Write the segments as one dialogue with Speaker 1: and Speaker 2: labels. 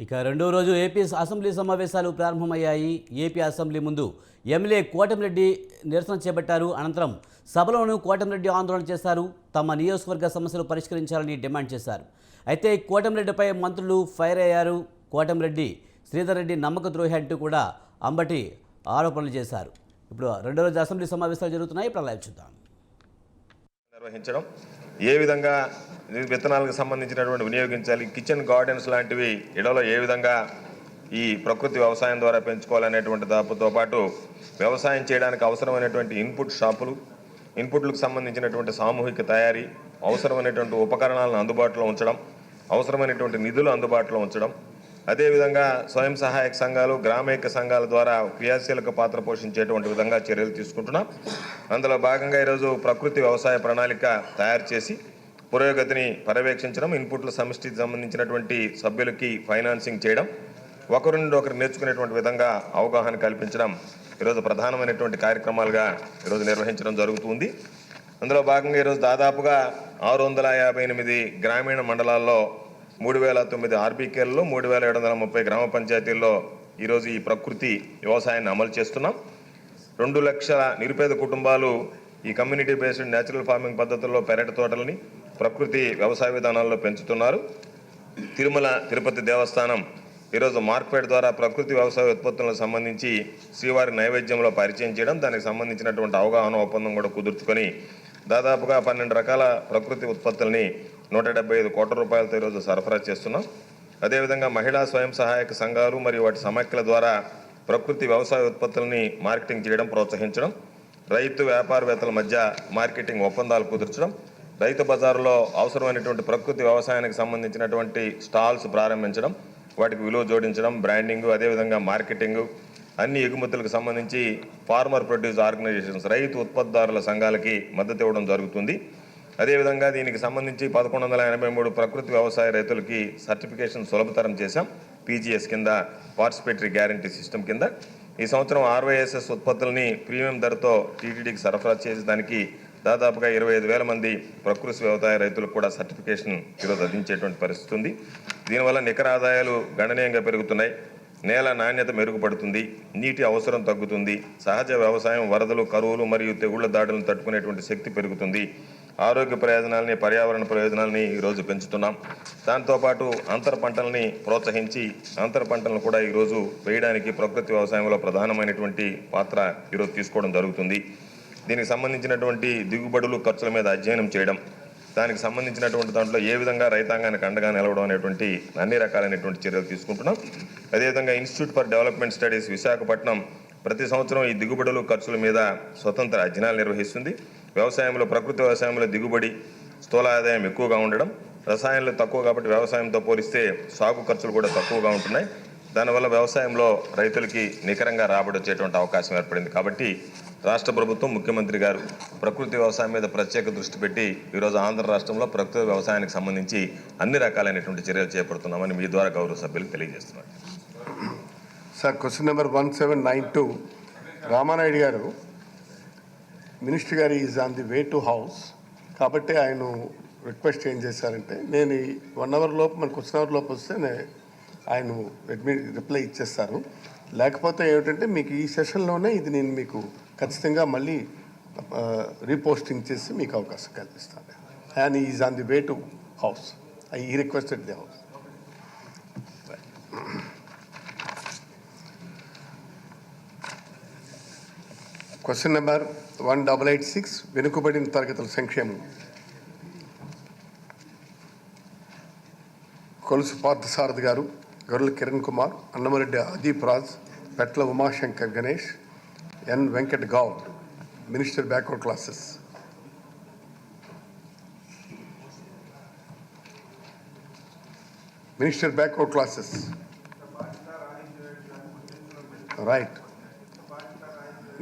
Speaker 1: ఇక రెండో రోజు ఏపీ అసెంబ్లీ సమావేశాలు ప్రారంభమయ్యాయి. ఏపీ అసెంబ్లీ ముందు ఎమ్మెల్యే కోటమిరెడ్డి నిరసన చేపట్టారు. అనంతరం సభలోనూ కోటమిరెడ్డి ఆందోళన చేశారు. తమ నియోజకవర్గ సమస్యలు పరిష్కరించాలని డిమాండ్ చేశారు. అయితే కోటమిరెడ్డిపై మంత్రులు ఫైర్ అయ్యారు. కోటమిరెడ్డి శ్రీధర్ రెడ్డి నమ్మక ద్రోహి అంటూ కూడా అంబటి ఆరోపణలు చేశారు. ఇప్పుడు రెండో రోజు అసెంబ్లీ సమావేశాలు జరుగుతున్నాయి. ఇప్పుడు లైవ్ చూద్దాం.
Speaker 2: నిర్వహించడం, ఏ విధంగా విత్తనాలకు సంబంధించినటువంటి వినియోగించాలి, కిచెన్ గార్డెన్స్ లాంటివి ఇళ్లలో ఏ విధంగా ఈ ప్రకృతి వ్యవసాయం ద్వారా పెంచుకోవాలనేటువంటి దాపుతో పాటు వ్యవసాయం చేయడానికి అవసరమైనటువంటి ఇన్పుట్లకు సంబంధించినటువంటి సామూహిక తయారీ, అవసరమైనటువంటి ఉపకరణాలను అందుబాటులో ఉంచడం, అవసరమైనటువంటి నిధులు అందుబాటులో ఉంచడం, అదేవిధంగా స్వయం సహాయక సంఘాలు, గ్రామీణ సంఘాల ద్వారా క్రియాశీలక పాత్ర పోషించేటువంటి విధంగా చర్యలు తీసుకుంటున్నాం. అందులో భాగంగా ఈరోజు ప్రకృతి వ్యవసాయ ప్రణాళిక తయారు చేసి పురోగతిని పర్యవేక్షించడం, ఇన్పుట్ల సమిష్టికి సంబంధించినటువంటి సభ్యులకి ఫైనాన్సింగ్ చేయడం, ఒకరి నుండి ఒకరు నేర్చుకునేటువంటి విధంగా అవగాహన కల్పించడం ఈరోజు ప్రధానమైనటువంటి కార్యక్రమాలుగా ఈరోజు నిర్వహించడం జరుగుతుంది. అందులో భాగంగా ఈరోజు దాదాపుగా 658 గ్రామీణ మండలాల్లో 3009 ఆర్బీకేలలో 3730 గ్రామ పంచాయతీల్లో ఈరోజు ఈ ప్రకృతి వ్యవసాయాన్ని అమలు చేస్తున్నాం. 2 లక్షల నిరుపేద కుటుంబాలు ఈ కమ్యూనిటీ బేస్డ్ న్యాచురల్ ఫార్మింగ్ పద్ధతుల్లో పెరటి తోటలని ప్రకృతి వ్యవసాయ విధానాల్లో పెంచుతున్నారు. తిరుమల తిరుపతి దేవస్థానం ఈరోజు మార్కెట్ ద్వారా ప్రకృతి వ్యవసాయ ఉత్పత్తులకు సంబంధించి శ్రీవారి నైవేద్యంలో పరిచయం చేయడం, దానికి సంబంధించినటువంటి అవగాహన ఒప్పందం కూడా కుదుర్చుకొని దాదాపుగా 12 రకాల ప్రకృతి ఉత్పత్తుల్ని 175 కోట్ల రూపాయలతో ఈరోజు సరఫరా చేస్తున్నాం. అదేవిధంగా మహిళా స్వయం సహాయక సంఘాలు మరియు వాటి సమాఖ్యల ద్వారా ప్రకృతి వ్యవసాయ ఉత్పత్తులని మార్కెటింగ్ చేయడం, ప్రోత్సహించడం, రైతు వ్యాపారవేత్తల మధ్య మార్కెటింగ్ ఒప్పందాలు కుదర్చడం, రైతు బజారులో అవసరమైనటువంటి ప్రకృతి వ్యవసాయానికి సంబంధించినటువంటి స్టాల్స్ ప్రారంభించడం, వాటికి విలువ జోడించడం, బ్రాండింగ్, అదేవిధంగా మార్కెటింగ్, అన్ని ఎగుమతులకు సంబంధించి ఫార్మర్ ప్రొడ్యూస్ ఆర్గనైజేషన్స్, రైతు ఉత్పత్తిదారుల సంఘాలకి మద్దతు ఇవ్వడం జరుగుతుంది. అదేవిధంగా దీనికి సంబంధించి 1183 ప్రకృతి వ్యవసాయ రైతులకి సర్టిఫికేషన్ సులభతరం చేశాం. పీజీఎస్ కింద, పార్టిసిపేటరీ గ్యారంటీ సిస్టమ్ కింద ఈ సంవత్సరం ఆర్వైఎస్ఎస్ ఉత్పత్తులని ప్రీమియం ధరతో టీటీడీకి సరఫరా చేసేదానికి దాదాపుగా 25,000 మంది ప్రకృతి వ్యవసాయ రైతులకు కూడా సర్టిఫికేషన్ ఈరోజు అందించేటువంటి పరిస్థితి ఉంది. దీనివల్ల నికర ఆదాయాలు గణనీయంగా పెరుగుతున్నాయి, నేల నాణ్యత మెరుగుపడుతుంది, నీటి అవసరం తగ్గుతుంది, సహజ వ్యవసాయం వరదలు, కరువులు మరియు తెగుళ్ల దాడులను తట్టుకునేటువంటి శక్తి పెరుగుతుంది, ఆరోగ్య ప్రయోజనాలని, పర్యావరణ ప్రయోజనాలని ఈరోజు పెంచుతున్నాం. దాంతోపాటు అంతర పంటలని ప్రోత్సహించి అంతర పంటలను కూడా ఈరోజు వేయడానికి ప్రకృతి వ్యవసాయంలో ప్రధానమైనటువంటి పాత్ర ఈరోజు తీసుకోవడం జరుగుతుంది. దీనికి సంబంధించినటువంటి దిగుబడులు, ఖర్చుల మీద అధ్యయనం చేయడం, దానికి సంబంధించినటువంటి దాంట్లో ఏ విధంగా రైతాంగానికి అండగా నిలవడం అనేటువంటి అన్ని రకాలైనటువంటి చర్యలు తీసుకుంటున్నాం. అదేవిధంగా institute for development studies Visakhapatnam ప్రతి సంవత్సరం ఈ దిగుబడులు, ఖర్చుల మీద స్వతంత్ర అధ్యయనాలు నిర్వహిస్తుంది. వ్యవసాయంలో, ప్రకృతి వ్యవసాయంలో దిగుబడి, స్థూల ఆదాయం ఎక్కువగా ఉండడం, రసాయనాలు తక్కువ కాబట్టి వ్యవసాయంతో పోలిస్తే సాగు ఖర్చులు కూడా తక్కువగా ఉంటున్నాయి. దానివల్ల వ్యవసాయంలో రైతులకి నికరంగా రాబడి వచ్చేటువంటి అవకాశం ఏర్పడింది. కాబట్టి రాష్ట్ర ప్రభుత్వం, ముఖ్యమంత్రి గారు ప్రకృతి వ్యవసాయం మీద ప్రత్యేక దృష్టి పెట్టి ఈరోజు ఆంధ్ర రాష్ట్రంలో ప్రకృతి వ్యవసాయానికి సంబంధించి అన్ని రకాలైనటువంటి చర్యలు చేపడుతున్నామని మీ ద్వారా గౌరవ సభ్యులకు తెలియజేస్తున్నారు.
Speaker 3: సార్, క్వశ్చన్ నెంబర్ 1792 రామానాయుడు గారు, మినిస్టర్ గారు is on the way to house కాబట్టి ఆయన రిక్వెస్ట్ ఏం చేశారంటే, నేను ఈ 1 అవర్ లోపు, మన క్వశ్చన్ అవర్ లోపు వస్తే ఆయన రిప్లై ఇచ్చేస్తారు. లేకపోతే ఏమిటంటే మీకు ఈ సెషన్లోనే ఇది నేను మీకు ఖచ్చితంగా మళ్ళీ రీపోస్టింగ్ చేసి మీకు అవకాశం కల్పిస్తాను. And is on the way to house. He requested the house. Question number 1886 వెనుకబడిన తరగతుల సంక్షేమం. Kolusu Parthasarathy garu, Gorrela Kiran Kumar, Annamareddy Adeep Raj, Petla Umashankar Ganesh, N Venkat Goud. Minister backward classes. Minister backward classes. Right.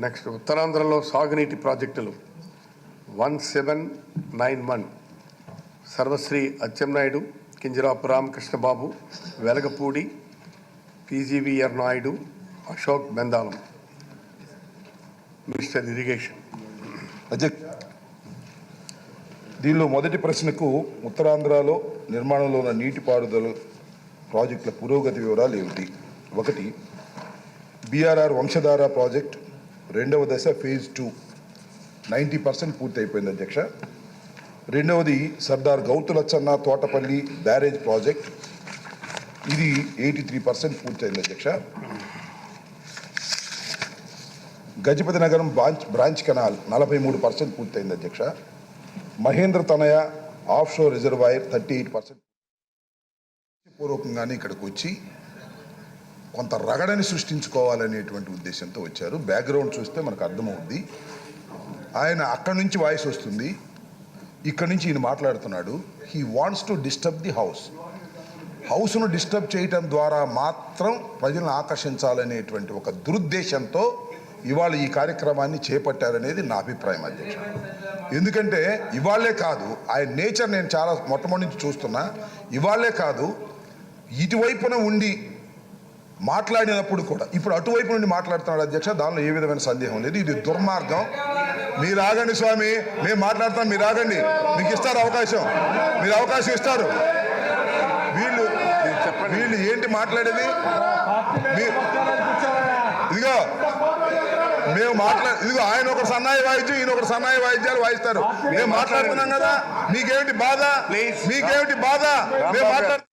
Speaker 3: Next, ఉత్తరాంధ్రలో సాగునీటి ప్రాజెక్టులు 1791 Sarvashri Atchannaidu, Kinjarapu Ramakrishnababu, Velagapudi, PGVR Naidu, Ashok Bendalam. Minister irrigation.
Speaker 4: దీనిలో మొదటి ప్రశ్నకు ఉత్తరాంధ్రలో నిర్మాణంలో ఉన్న నీటిపారుదల ప్రాజెక్టుల పురోగతి వివరాలు ఏమిటి? ఒకటి, బీఆర్ఆర్ వంశధార ప్రాజెక్ట్ రెండవ దశ ఫేజ్ 2 90% పూర్తి అయిపోయింది అధ్యక్ష. రెండవది సర్దార్ గౌతులచ్చన్న తోటపల్లి బ్యారేజ్ ప్రాజెక్ట్, ఇది 83% పూర్తయింది అధ్యక్ష. గజపతి నగరం బ్రాంచ్ కెనాల్ 43% పూర్తయింది అధ్యక్ష. మహేంద్ర తనయ ఆఫ్ షోర్ రిజర్వాయర్ 38%. పూర్వకంగానే ఇక్కడికి వచ్చి కొంత రగడని సృష్టించుకోవాలనేటువంటి ఉద్దేశంతో వచ్చారు. బ్యాక్గ్రౌండ్ చూస్తే మనకు అర్థమవుద్ది. ఆయన అక్కడి నుంచి వాయిస్ వస్తుంది, ఇక్కడి నుంచి ఈయన మాట్లాడుతున్నాడు. He wants to disturb the హౌస్ను డిస్టర్బ్ చేయటం ద్వారా మాత్రం ప్రజలను ఆకర్షించాలనేటువంటి ఒక దురుద్దేశంతో ఇవాళ ఈ కార్యక్రమాన్ని చేపట్టారనేది నా అభిప్రాయం అధ్యక్ష. ఎందుకంటే ఇవాళ్లే కాదు, ఆయన నేచర్ నేను చాలా మొట్టమొదటి నుంచి చూస్తున్నా. ఇవాళ్లే కాదు, ఇటువైపున ఉండి మాట్లాడినప్పుడు కూడా ఇప్పుడు అటువైపు నుండి మాట్లాడుతున్నాడు అధ్యక్ష. దానిలో ఏ విధమైన సందేహం లేదు. ఇది దుర్మార్గం. మీరు ఆగండి స్వామి, మేము మాట్లాడతాం, మీరు ఆగండి. మీకు ఇస్తారు అవకాశం, మీరు అవకాశం ఇస్తారు. వీళ్ళు ఏంటి మాట్లాడేది? ఇదిగో మేము ఇదిగో ఆయన ఒక సన్నాయి వాయిద్యం, ఈయన ఒక సన్నాయి వాయిద్యాలు వాయిస్తారు. మేము మాట్లాడుతున్నాం కదా, మీకేమిటి బాధ? మీకేమిటి బాధ? మేము మాట్లాడుతున్నాం.